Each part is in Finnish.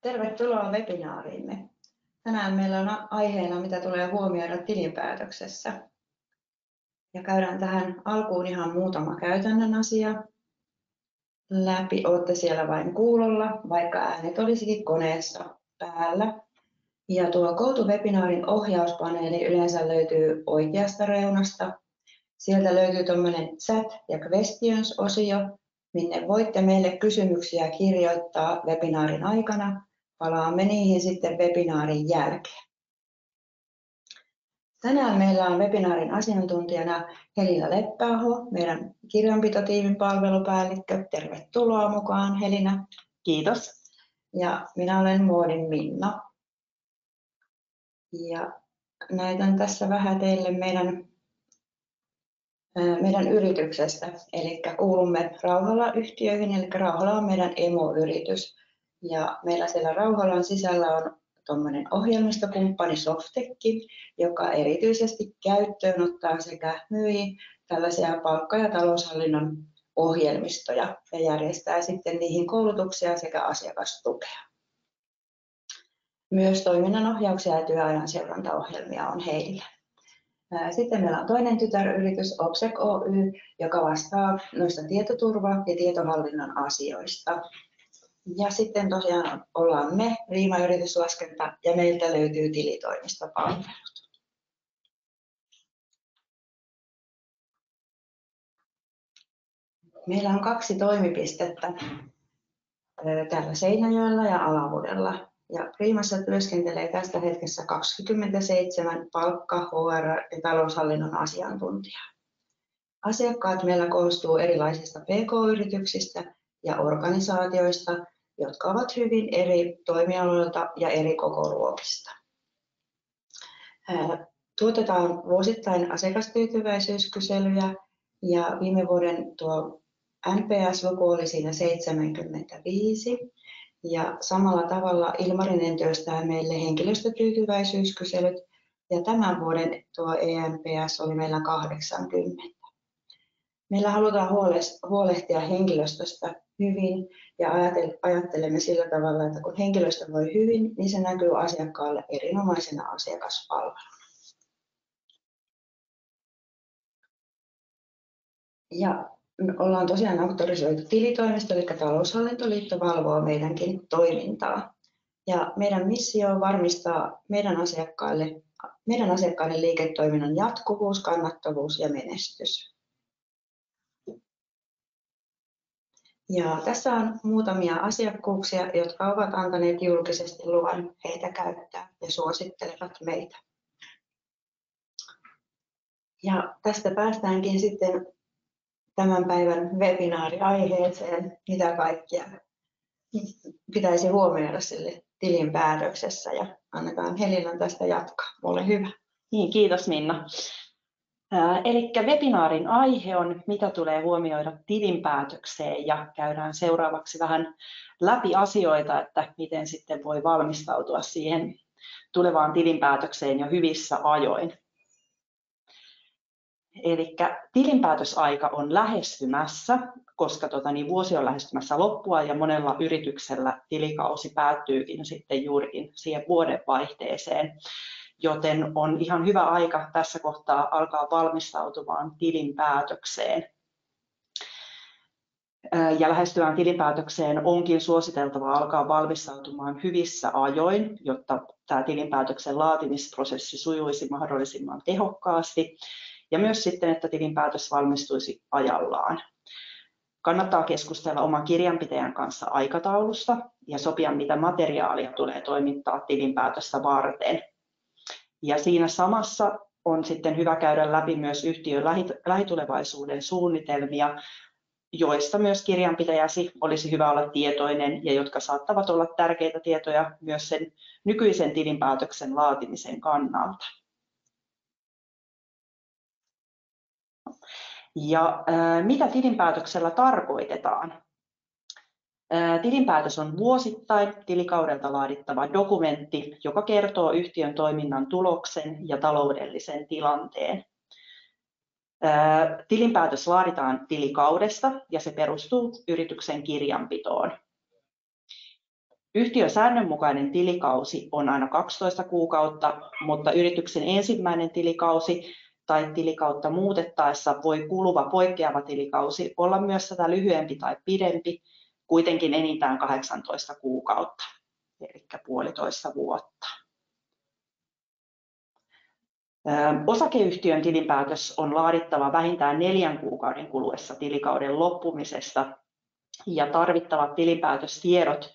Tervetuloa webinaariimme. Tänään meillä on aiheena, mitä tulee huomioida tilinpäätöksessä. Ja käydään tähän alkuun ihan muutama käytännön asia läpi. Olette siellä vain kuulolla, vaikka äänet olisikin koneessa päällä. Ja tuo GoToWebinarin ohjauspaneeli yleensä löytyy oikeasta reunasta. Sieltä löytyy tuommoinen chat ja questions-osio, minne voitte meille kysymyksiä kirjoittaa webinaarin aikana. Palaamme niihin sitten webinaarin jälkeen. Tänään meillä on webinaarin asiantuntijana Helina Leppäaho, meidän kirjanpitotiimin palvelupäällikkö. Tervetuloa mukaan, Helina. Kiitos. Ja minä olen Muodin Minna. Ja näytän tässä vähän teille meidän yrityksestä. Eli kuulumme Rauhala-yhtiöihin, eli Rauhala on meidän emoyritys. Ja meillä siellä Rauhalan sisällä on tuommoinen ohjelmistokumppani Softekki, joka erityisesti käyttöön ottaa sekä myi tällaisia palkka- ja taloushallinnon ohjelmistoja ja järjestää sitten niihin koulutuksia sekä asiakastukea. Myös toiminnanohjauksia ja työajan seurantaohjelmia on heillä. Sitten meillä on toinen tytäryritys Obsec Oy, joka vastaa noista tietoturva- ja tietohallinnon asioista. Ja sitten tosiaan ollaan me, Riima Yrityslaskenta, ja meiltä löytyy tilitoimistopalvelut. Meillä on 2 toimipistettä täällä Seinäjoella ja Alavudella. Ja Riimassa työskentelee tästä hetkessä 27 palkka-, HR- ja taloushallinnon asiantuntijaa. Asiakkaat meillä koostuu erilaisista pk-yrityksistä ja organisaatioista, jotka ovat hyvin eri toimialoilta ja eri kokoluokista. Tuotetaan vuosittain asiakastyytyväisyyskyselyjä ja viime vuoden tuo NPS-luku oli siinä 75. Ja samalla tavalla Ilmarinen työstää meille henkilöstötyytyväisyyskyselyt ja tämän vuoden tuo ENPS oli meillä 80. Meillä halutaan huolehtia henkilöstöstä hyvin ja ajattelemme sillä tavalla, että kun henkilöstö voi hyvin, niin se näkyy asiakkaalle erinomaisena asiakaspalveluna. Ja me ollaan tosiaan auktorisoitu tilitoimisto, eli Taloushallintoliitto valvoo meidänkin toimintaa. Ja meidän missio on varmistaa meidän asiakkaiden liiketoiminnan jatkuvuus, kannattavuus ja menestys. Ja tässä on muutamia asiakkuuksia, jotka ovat antaneet julkisesti luvan heitä käyttää ja suosittelevat meitä. Ja tästä päästäänkin sitten tämän päivän webinaariaiheeseen, mitä kaikkia pitäisi huomioida sille tilinpäätöksessä, ja annetaan Helinan tästä jatkaa. Ole hyvä. Niin, kiitos Minna. Eli webinaarin aihe on, mitä tulee huomioida tilinpäätökseen, ja käydään seuraavaksi vähän läpi asioita, että miten sitten voi valmistautua siihen tulevaan tilinpäätökseen jo hyvissä ajoin. Eli tilinpäätösaika on lähestymässä, koska vuosi on lähestymässä loppua ja monella yrityksellä tilikausi päättyykin sitten juurikin siihen vuodenvaihteeseen. Joten on ihan hyvä aika tässä kohtaa alkaa valmistautumaan tilinpäätökseen. Ja lähestyvään tilinpäätökseen onkin suositeltava alkaa valmistautumaan hyvissä ajoin, jotta tämä tilinpäätöksen laatimisprosessi sujuisi mahdollisimman tehokkaasti. Ja myös sitten, että tilinpäätös valmistuisi ajallaan. Kannattaa keskustella oman kirjanpitäjän kanssa aikataulusta ja sopia, mitä materiaalia tulee toimittaa tilinpäätöstä varten. Ja siinä samassa on sitten hyvä käydä läpi myös yhtiön lähitulevaisuuden suunnitelmia, joista myös kirjanpitäjäsi olisi hyvä olla tietoinen ja jotka saattavat olla tärkeitä tietoja myös sen nykyisen tilinpäätöksen laatimisen kannalta. Ja mitä tilinpäätöksellä tarkoitetaan? Tilinpäätös on vuosittain tilikaudelta laadittava dokumentti, joka kertoo yhtiön toiminnan tuloksen ja taloudellisen tilanteen. Tilinpäätös laaditaan tilikaudesta ja se perustuu yrityksen kirjanpitoon. Yhtiön säännönmukainen tilikausi on aina 12 kuukautta, mutta yrityksen ensimmäinen tilikausi tai tilikautta muutettaessa voi kuluva poikkeava tilikausi olla myös tätä lyhyempi tai pidempi, kuitenkin enintään 18 kuukautta, eli 1,5 vuotta. Osakeyhtiön tilinpäätös on laadittava vähintään 4 kuukauden kuluessa tilikauden loppumisesta, ja tarvittavat tilinpäätöstiedot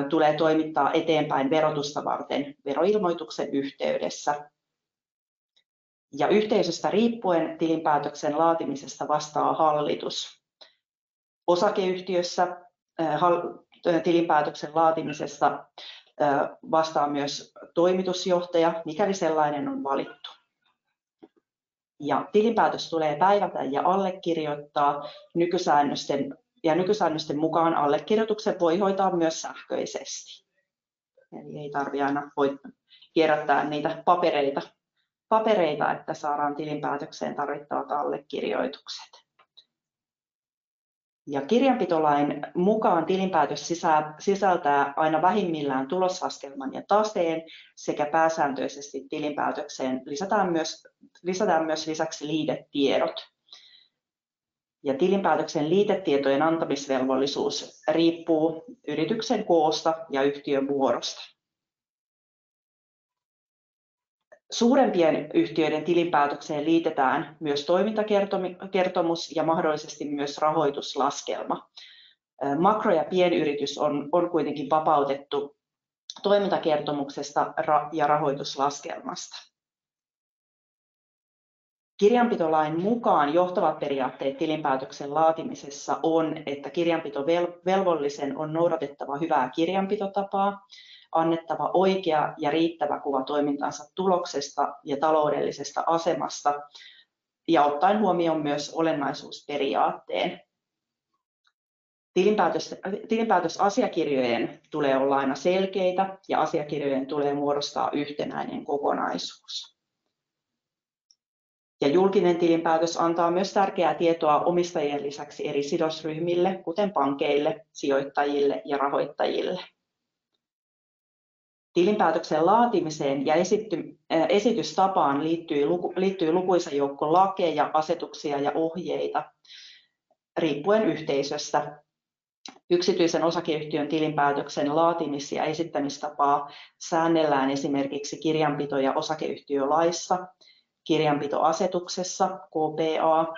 tulee toimittaa eteenpäin verotusta varten veroilmoituksen yhteydessä. Ja yhteisöstä riippuen tilinpäätöksen laatimisesta vastaa hallitus. Osakeyhtiössä tilinpäätöksen laatimisesta vastaa myös toimitusjohtaja, mikäli sellainen on valittu. Ja tilinpäätös tulee päivätä ja allekirjoittaa nykysäännösten mukaan allekirjoituksen voi hoitaa myös sähköisesti. Eli ei tarvitse aina kierrättää niitä papereita, että saadaan tilinpäätökseen tarvittavat allekirjoitukset. Ja kirjanpitolain mukaan tilinpäätös sisältää aina vähimmillään tuloslaskelman ja taseen sekä pääsääntöisesti tilinpäätökseen lisätään myös lisäksi liitetiedot. Ja tilinpäätöksen liitetietojen antamisvelvollisuus riippuu yrityksen koosta ja yhtiön muodosta. Suurempien yhtiöiden tilinpäätökseen liitetään myös toimintakertomus ja mahdollisesti myös rahoituslaskelma. Makro- ja pienyritys on kuitenkin vapautettu toimintakertomuksesta ja rahoituslaskelmasta. Kirjanpitolain mukaan johtavat periaatteet tilinpäätöksen laatimisessa on, että kirjanpitovelvollisen on noudatettava hyvää kirjanpitotapaa, annettava oikea ja riittävä kuva toimintansa tuloksesta ja taloudellisesta asemasta ja ottaen huomioon myös olennaisuusperiaatteen. Tilinpäätösasiakirjojen tulee olla aina selkeitä ja asiakirjojen tulee muodostaa yhtenäinen kokonaisuus. Ja julkinen tilinpäätös antaa myös tärkeää tietoa omistajien lisäksi eri sidosryhmille, kuten pankeille, sijoittajille ja rahoittajille. Tilinpäätöksen laatimiseen ja esitystapaan liittyy lukuisa joukko lakeja, asetuksia ja ohjeita riippuen yhteisöstä. Yksityisen osakeyhtiön tilinpäätöksen laatimis- ja esittämistapaa säännellään esimerkiksi kirjanpito- ja osakeyhtiölaissa, kirjanpitoasetuksessa KPA,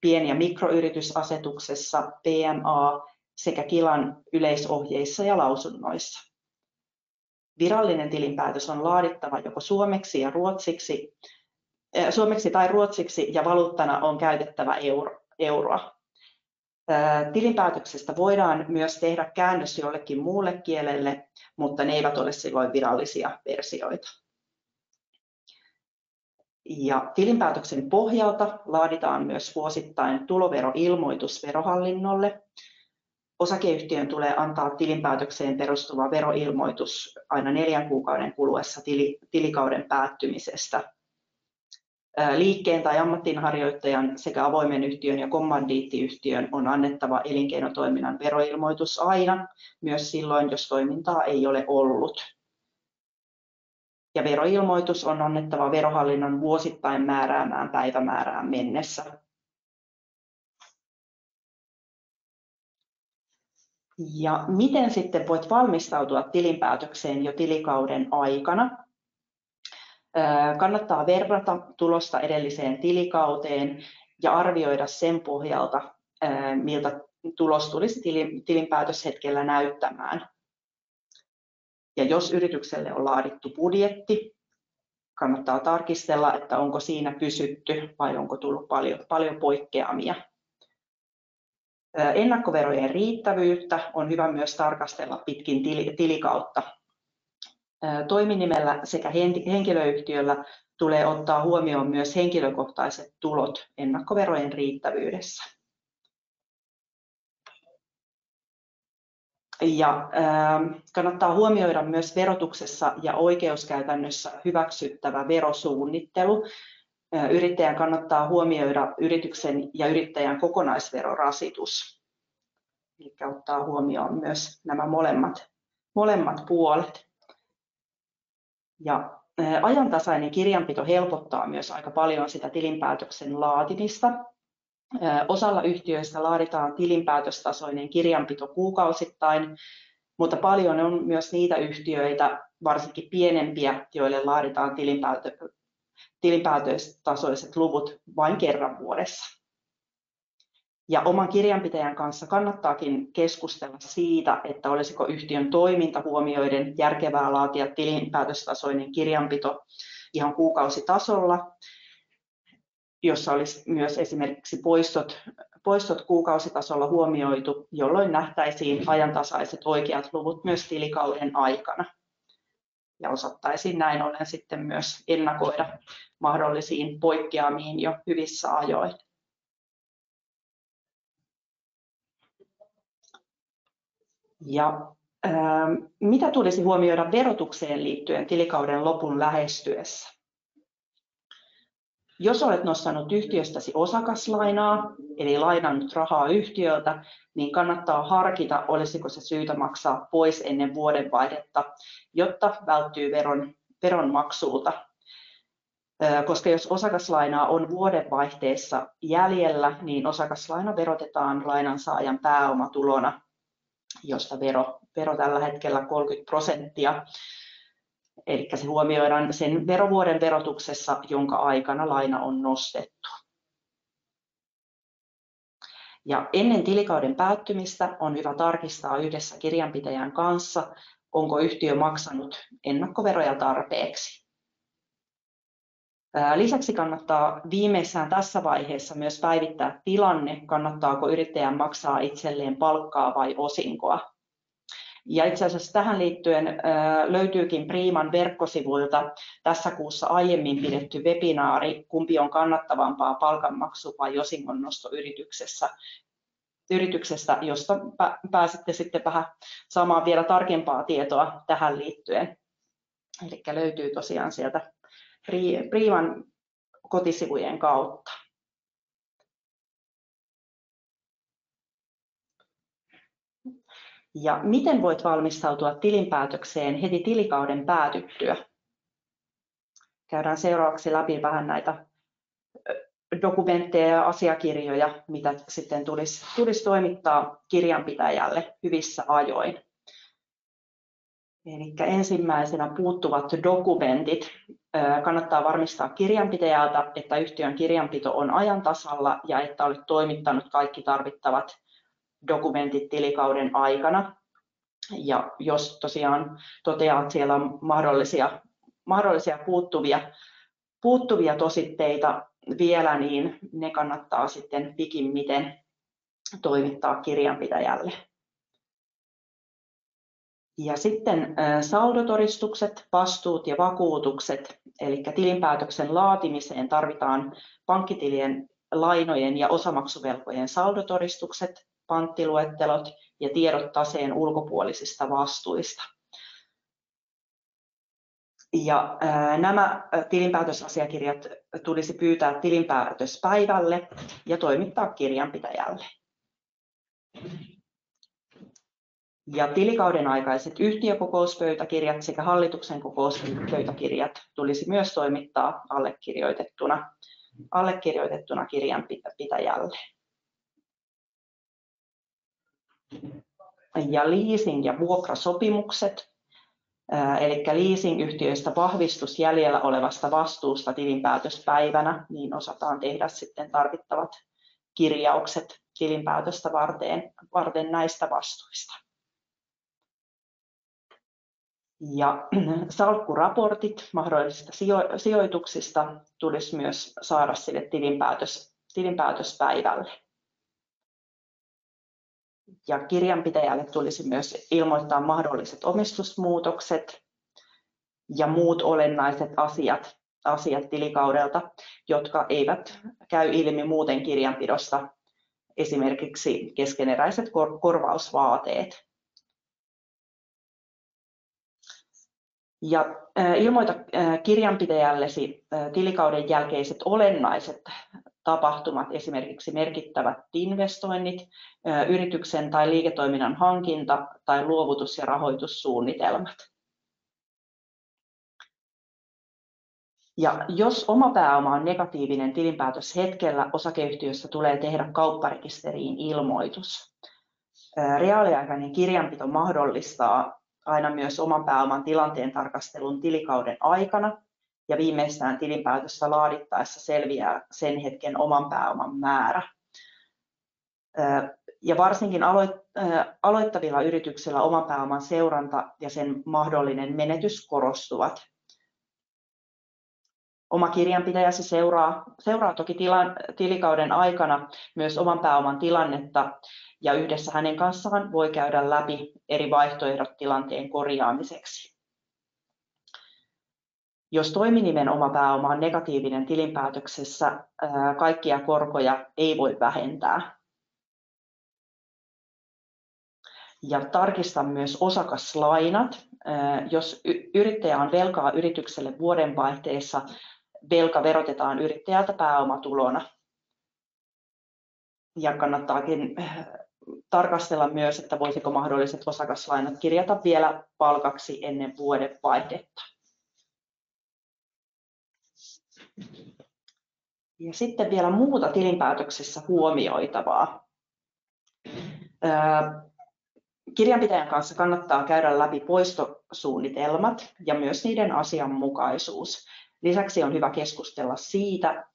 pien- ja mikroyritysasetuksessa PMA sekä Kilan yleisohjeissa ja lausunnoissa. Virallinen tilinpäätös on laadittava joko suomeksi tai ruotsiksi ja valuuttana on käytettävä euroa. Tilinpäätöksestä voidaan myös tehdä käännös jollekin muulle kielelle, mutta ne eivät ole silloin virallisia versioita. Ja tilinpäätöksen pohjalta laaditaan myös vuosittain tuloveroilmoitus Verohallinnolle. Osakeyhtiön tulee antaa tilinpäätökseen perustuva veroilmoitus aina 4 kuukauden kuluessa tilikauden päättymisestä. Liikkeen tai ammatinharjoittajan sekä avoimen yhtiön ja kommandiittiyhtiön on annettava elinkeinotoiminnan veroilmoitus aina, myös silloin, jos toimintaa ei ole ollut. Ja veroilmoitus on annettava Verohallinnon vuosittain määräämään päivämäärään mennessä. Ja miten sitten voit valmistautua tilinpäätökseen jo tilikauden aikana? Kannattaa verrata tulosta edelliseen tilikauteen ja arvioida sen pohjalta, miltä tulos tulisi tilinpäätöshetkellä näyttämään. Ja jos yritykselle on laadittu budjetti, kannattaa tarkistella, että onko siinä pysytty vai onko tullut paljon poikkeamia. Ennakkoverojen riittävyyttä on hyvä myös tarkastella pitkin tilikautta. Toiminimellä sekä henkilöyhtiöllä tulee ottaa huomioon myös henkilökohtaiset tulot ennakkoverojen riittävyydessä. Ja kannattaa huomioida myös verotuksessa ja oikeuskäytännössä hyväksyttävä verosuunnittelu. Yrittäjän kannattaa huomioida yrityksen ja yrittäjän kokonaisverorasitus, eli ottaa huomioon myös nämä molemmat molemmat puolet. Ja ajantasainen kirjanpito helpottaa myös aika paljon sitä tilinpäätöksen laatimista. Osalla yhtiöistä laaditaan tilinpäätöstasoinen kirjanpito kuukausittain, mutta paljon on myös niitä yhtiöitä, varsinkin pienempiä, joille laaditaan tilinpäätöstasoiset luvut vain kerran vuodessa. Ja oman kirjanpitäjän kanssa kannattaakin keskustella siitä, että olisiko yhtiön toiminta huomioiden järkevää laatia tilinpäätöstasoinen kirjanpito ihan kuukausitasolla, jossa olisi myös esimerkiksi poistot kuukausitasolla huomioitu, jolloin nähtäisiin ajantasaiset oikeat luvut myös tilikauden aikana. Ja osattaisiin näin ollen sitten myös ennakoida mahdollisiin poikkeamiin jo hyvissä ajoin. Ja mitä tulisi huomioida verotukseen liittyen tilikauden lopun lähestyessä? Jos olet nostanut yhtiöstäsi osakaslainaa, eli lainannut rahaa yhtiöltä, niin kannattaa harkita, olisiko se syytä maksaa pois ennen vuodenvaihdetta, jotta välttyy veron maksulta. Koska jos osakaslainaa on vuodenvaihteessa jäljellä, niin osakaslaina verotetaan lainansaajan pääomatulona, josta vero tällä hetkellä 30%. Eli se huomioidaan sen verovuoden verotuksessa, jonka aikana laina on nostettu. Ja ennen tilikauden päättymistä on hyvä tarkistaa yhdessä kirjanpitäjän kanssa, onko yhtiö maksanut ennakkoveroja tarpeeksi. Lisäksi kannattaa viimeistään tässä vaiheessa myös päivittää tilanne, kannattaako yrittäjän maksaa itselleen palkkaa vai osinkoa. Ja itse asiassa tähän liittyen löytyykin Priiman verkkosivuilta tässä kuussa aiemmin pidetty webinaari, kumpi on kannattavampaa, palkanmaksu vai osingonnosto yrityksestä, josta pääsette sitten vähän saamaan vielä tarkempaa tietoa tähän liittyen. Eli löytyy tosiaan sieltä Priiman kotisivujen kautta. Ja miten voit valmistautua tilinpäätökseen heti tilikauden päätyttyä? Käydään seuraavaksi läpi vähän näitä dokumentteja ja asiakirjoja, mitä sitten tulisi toimittaa kirjanpitäjälle hyvissä ajoin. Eli ensimmäisenä puuttuvat dokumentit. Kannattaa varmistaa kirjanpitäjältä, että yhtiön kirjanpito on ajan tasalla ja että olet toimittanut kaikki tarvittavat dokumentit tilikauden aikana. Ja jos tosiaan toteat, siellä on mahdollisia puuttuvia tositteita vielä, niin ne kannattaa sitten pikimmiten toimittaa kirjanpitäjälle. Ja sitten saldotodistukset, vastuut ja vakuutukset, eli tilinpäätöksen laatimiseen tarvitaan pankkitilien, lainojen ja osamaksuvelkojen saldotodistukset, panttiluettelot ja tiedot taseen ulkopuolisista vastuista. Ja nämä tilinpäätösasiakirjat tulisi pyytää tilinpäätöspäivälle ja toimittaa kirjanpitäjälle. Ja tilikauden aikaiset yhtiökokouspöytäkirjat sekä hallituksen kokouspöytäkirjat tulisi myös toimittaa allekirjoitettuna kirjanpitäjälle. Ja leasing- ja vuokrasopimukset, eli leasingyhtiöistä vahvistus jäljellä olevasta vastuusta tilinpäätöspäivänä, niin osataan tehdä sitten tarvittavat kirjaukset tilinpäätöstä varten näistä vastuista. Ja salkkuraportit mahdollisista sijoituksista tulisi myös saada sille tilinpäätöspäivälle. Ja kirjanpitäjälle tulisi myös ilmoittaa mahdolliset omistusmuutokset ja muut olennaiset asiat tilikaudelta, jotka eivät käy ilmi muuten kirjanpidosta, esimerkiksi keskeneräiset korvausvaateet. Ja ilmoita kirjanpitäjällesi tilikauden jälkeiset olennaiset tapahtumat, esimerkiksi merkittävät investoinnit, yrityksen tai liiketoiminnan hankinta tai luovutus- ja rahoitussuunnitelmat. Ja jos oma pääoma on negatiivinen tilinpäätöshetkellä, osakeyhtiössä tulee tehdä kaupparekisteriin ilmoitus. Reaaliaikainen kirjanpito mahdollistaa aina myös oman pääoman tilanteen tarkastelun tilikauden aikana, ja viimeistään tilinpäätöstä laadittaessa selviää sen hetken oman pääoman määrä. Ja varsinkin aloittavilla yrityksillä oman pääoman seuranta ja sen mahdollinen menetys korostuvat. Oma kirjanpitäjäsi seuraa toki tilikauden aikana myös oman pääoman tilannetta, ja yhdessä hänen kanssaan voi käydä läpi eri vaihtoehdot tilanteen korjaamiseksi. Jos toiminimen oma pääoma on negatiivinen tilinpäätöksessä, kaikkia korkoja ei voi vähentää. Ja tarkista myös osakaslainat. Jos yrittäjä on velkaa yritykselle vuodenvaihteessa, velka verotetaan yrittäjältä pääomatulona. Ja kannattaakin tarkastella myös, että voisiko mahdolliset osakaslainat kirjata vielä palkaksi ennen vuodenvaihdetta. Ja sitten vielä muuta tilinpäätöksessä huomioitavaa. Kirjanpitäjän kanssa kannattaa käydä läpi poistosuunnitelmat ja myös niiden asianmukaisuus. Lisäksi on hyvä keskustella siitä,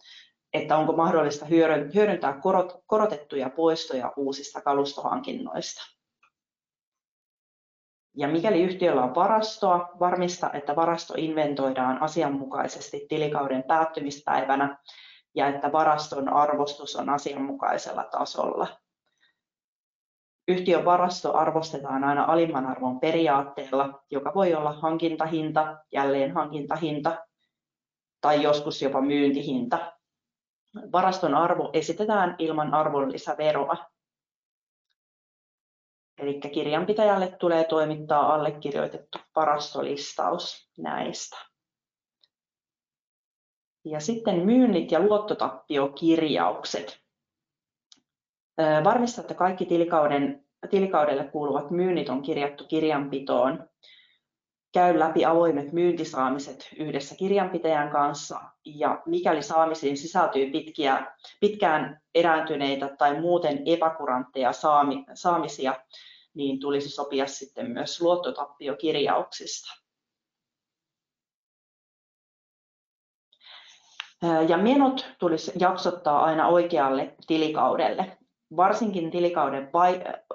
että onko mahdollista hyödyntää korotettuja poistoja uusista kalustohankinnoista. Ja mikäli yhtiöllä on varastoa, varmista, että varasto inventoidaan asianmukaisesti tilikauden päättymispäivänä ja että varaston arvostus on asianmukaisella tasolla. Yhtiön varasto arvostetaan aina alimman arvon periaatteella, joka voi olla hankintahinta, jälleenhankintahinta tai joskus jopa myyntihinta. Varaston arvo esitetään ilman arvonlisäveroa. Eli kirjanpitäjälle tulee toimittaa allekirjoitettu varastolistaus näistä. Ja sitten myynnit ja luottotappiokirjaukset. Varmista, että kaikki tilikaudelle kuuluvat myynnit on kirjattu kirjanpitoon. Käy läpi avoimet myyntisaamiset yhdessä kirjanpitäjän kanssa, ja mikäli saamisiin sisältyy pitkään erääntyneitä tai muuten epäkurantteja saamisia, niin tulisi sopia sitten myös luottotappiokirjauksista. Ja menot tulisi jaksottaa aina oikealle tilikaudelle. Varsinkin tilikauden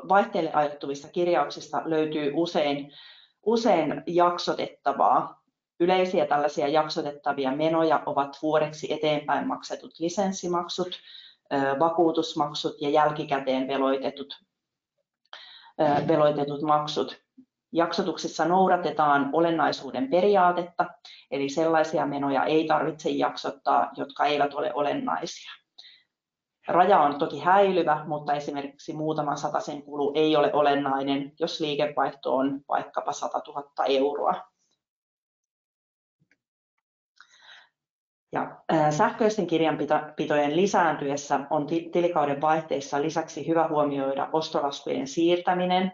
vaihteelle ajoittuvista kirjauksista löytyy usein jaksotettavaa. Yleisiä tällaisia jaksotettavia menoja ovat vuodeksi eteenpäin maksetut lisenssimaksut, vakuutusmaksut ja jälkikäteen veloitetut maksut. Jaksotuksissa noudatetaan olennaisuuden periaatetta, eli sellaisia menoja ei tarvitse jaksottaa, jotka eivät ole olennaisia. Raja on toki häilyvä, mutta esimerkiksi muutaman satasen kulu ei ole olennainen, jos liikevaihto on vaikkapa 100 000 euroa. Ja sähköisten kirjanpitojen lisääntyessä on tilikauden vaihteessa lisäksi hyvä huomioida ostolaskujen siirtäminen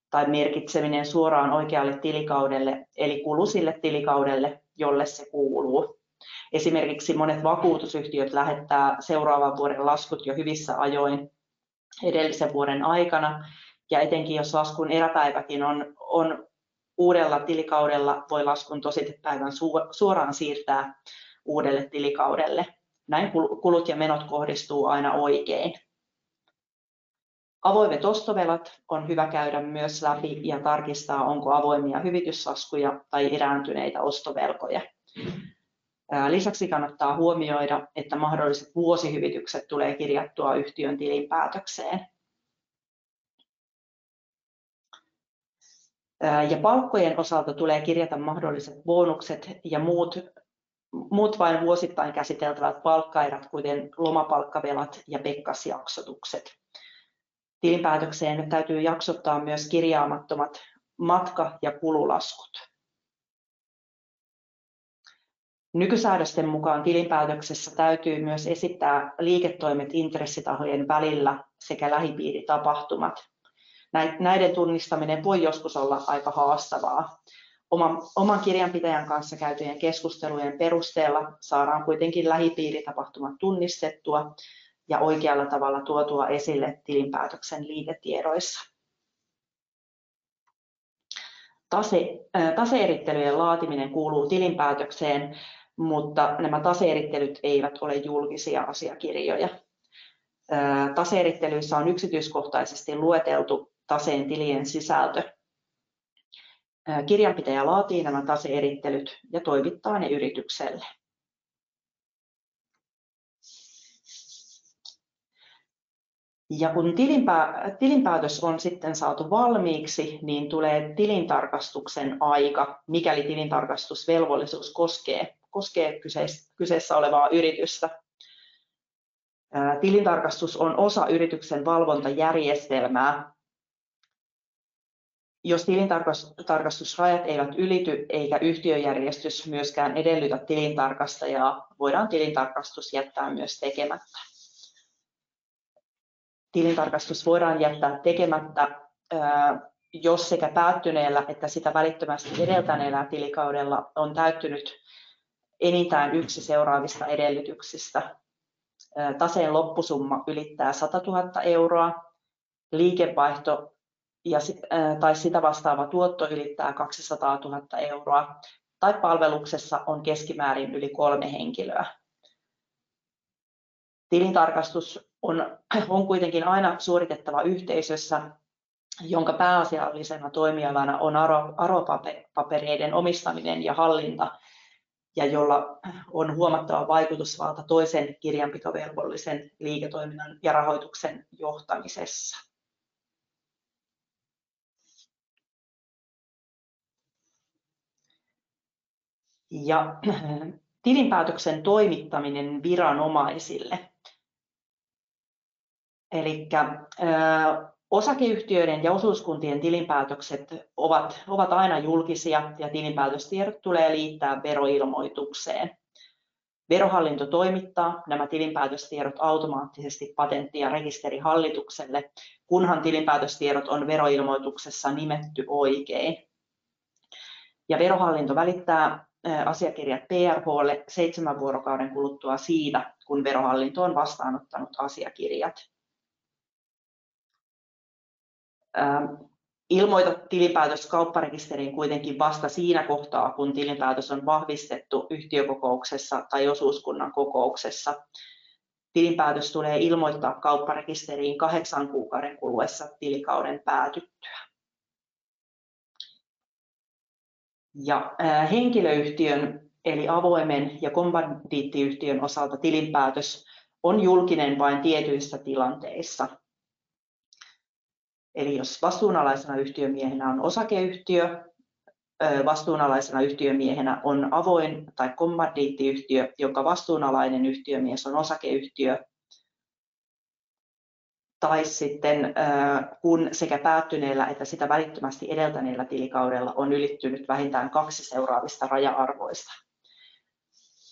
tai merkitseminen suoraan oikealle tilikaudelle, eli kulu sille tilikaudelle, jolle se kuuluu. Esimerkiksi monet vakuutusyhtiöt lähettää seuraavan vuoden laskut jo hyvissä ajoin edellisen vuoden aikana, ja etenkin jos laskun eräpäiväkin on uudella tilikaudella, voi laskun tositepäivän suoraan siirtää uudelle tilikaudelle. Näin kulut ja menot kohdistuu aina oikein. Avoimet ostovelat on hyvä käydä myös läpi ja tarkistaa, onko avoimia hyvityslaskuja tai erääntyneitä ostovelkoja. Lisäksi kannattaa huomioida, että mahdolliset vuosihyvitykset tulee kirjattua yhtiön tilinpäätökseen. Ja palkkojen osalta tulee kirjata mahdolliset bonukset ja muut vain vuosittain käsiteltävät palkkaerät, kuten lomapalkkavelat ja pekkasjaksotukset. Tilinpäätökseen täytyy jaksottaa myös kirjaamattomat matka- ja kululaskut. Nykysäädösten mukaan tilinpäätöksessä täytyy myös esittää liiketoimet intressitahojen välillä sekä lähipiiritapahtumat. Näiden tunnistaminen voi joskus olla aika haastavaa. Oman kirjanpitäjän kanssa käytyjen keskustelujen perusteella saadaan kuitenkin lähipiiritapahtumat tunnistettua ja oikealla tavalla tuotua esille tilinpäätöksen liitetiedoissa. Tase-erittelyjen laatiminen kuuluu tilinpäätökseen, mutta nämä tase-erittelyt eivät ole julkisia asiakirjoja. Tase-erittelyissä on yksityiskohtaisesti lueteltu taseen tilien sisältö. Kirjanpitäjä laatii nämä tase-erittelyt ja toimittaa ne yritykselle. Ja kun tilinpäätös on sitten saatu valmiiksi, niin tulee tilintarkastuksen aika, mikäli tilintarkastusvelvollisuus koskee kyseessä olevaa yritystä. Tilintarkastus on osa yrityksen valvontajärjestelmää. Jos tilintarkastusrajat eivät ylity eikä yhtiöjärjestys myöskään edellytä tilintarkastajaa, voidaan tilintarkastus jättää myös tekemättä. Tilintarkastus voidaan jättää tekemättä, jos sekä päättyneellä että sitä välittömästi edeltäneellä tilikaudella on täyttynyt enintään yksi seuraavista edellytyksistä. Taseen loppusumma ylittää 100 000 euroa, liikevaihto tai sitä vastaava tuotto ylittää 200 000 euroa tai palveluksessa on keskimäärin yli 3 henkilöä. Tilintarkastus on kuitenkin aina suoritettava yhteisössä, jonka pääasiallisena toimialana on arvopapereiden omistaminen ja hallinta ja jolla on huomattava vaikutusvalta toisen kirjanpitovelvollisen liiketoiminnan ja rahoituksen johtamisessa. Ja tilinpäätöksen toimittaminen viranomaisille. Eli osakeyhtiöiden ja osuuskuntien tilinpäätökset ovat aina julkisia ja tilinpäätöstiedot tulee liittää veroilmoitukseen. Verohallinto toimittaa nämä tilinpäätöstiedot automaattisesti Patentti- ja rekisterihallitukselle, kunhan tilinpäätöstiedot on veroilmoituksessa nimetty oikein. Ja Verohallinto välittää asiakirjat PRH:lle 7 vuorokauden kuluttua siitä, kun Verohallinto on vastaanottanut asiakirjat. Ilmoita tilinpäätös kaupparekisteriin kuitenkin vasta siinä kohtaa, kun tilinpäätös on vahvistettu yhtiökokouksessa tai osuuskunnan kokouksessa. Tilinpäätös tulee ilmoittaa kaupparekisteriin 8 kuukauden kuluessa tilikauden päätyttyä. Ja henkilöyhtiön eli avoimen ja kommandiittiyhtiön osalta tilinpäätös on julkinen vain tietyissä tilanteissa. Eli jos vastuunalaisena yhtiömiehenä on osakeyhtiö, vastuunalaisena yhtiömiehenä on avoin tai kommandiittiyhtiö, jonka vastuunalainen yhtiömies on osakeyhtiö, tai sitten kun sekä päättyneellä että sitä välittömästi edeltäneellä tilikaudella on ylittynyt vähintään 2 seuraavista raja-arvoista.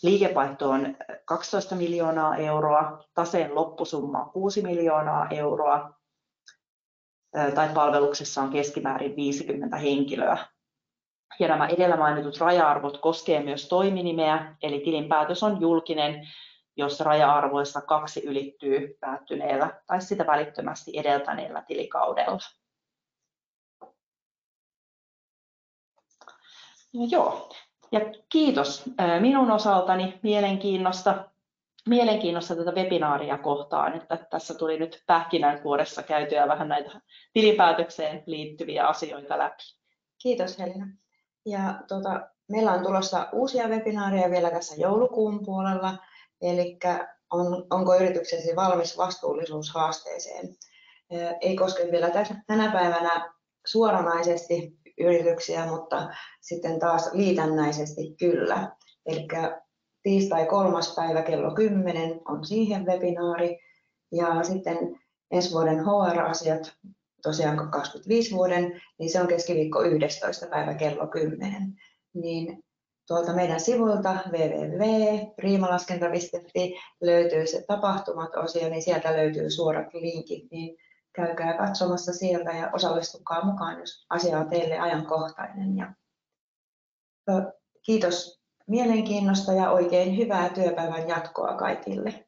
Liikevaihto on 12 miljoonaa euroa, taseen loppusumma on 6 miljoonaa euroa, tai palveluksessa on keskimäärin 50 henkilöä. Ja nämä edellä mainitut raja-arvot koskevat myös toiminimeä, eli tilinpäätös on julkinen, jos raja-arvoista 2 ylittyy päättyneellä tai sitä välittömästi edeltäneellä tilikaudella. No joo, ja kiitos minun osaltani mielenkiinnosta tätä webinaaria kohtaan, että tässä tuli nyt pähkinänkuoressa käytyä vähän näitä tilinpäätökseen liittyviä asioita läpi. Kiitos Helena. Ja meillä on tulossa uusia webinaareja vielä tässä joulukuun puolella, eli onko yrityksesi valmis vastuullisuushaasteeseen? Ei koske vielä tänä päivänä suoranaisesti yrityksiä, mutta sitten taas liitännäisesti kyllä. Eli tiistai 3. päivä kello 10 on siihen webinaari ja sitten ensi vuoden HR-asiat, tosiaan 25 vuoden, niin se on keskiviikko 11. päivä kello 10. Niin tuolta meidän sivuilta www.riimalaskenta.fi löytyy se tapahtumat-osio, niin sieltä löytyy suorat linkit, niin käykää katsomassa sieltä ja osallistukaa mukaan, jos asia on teille ajankohtainen. Ja kiitos mielenkiinnosta ja oikein hyvää työpäivän jatkoa kaikille.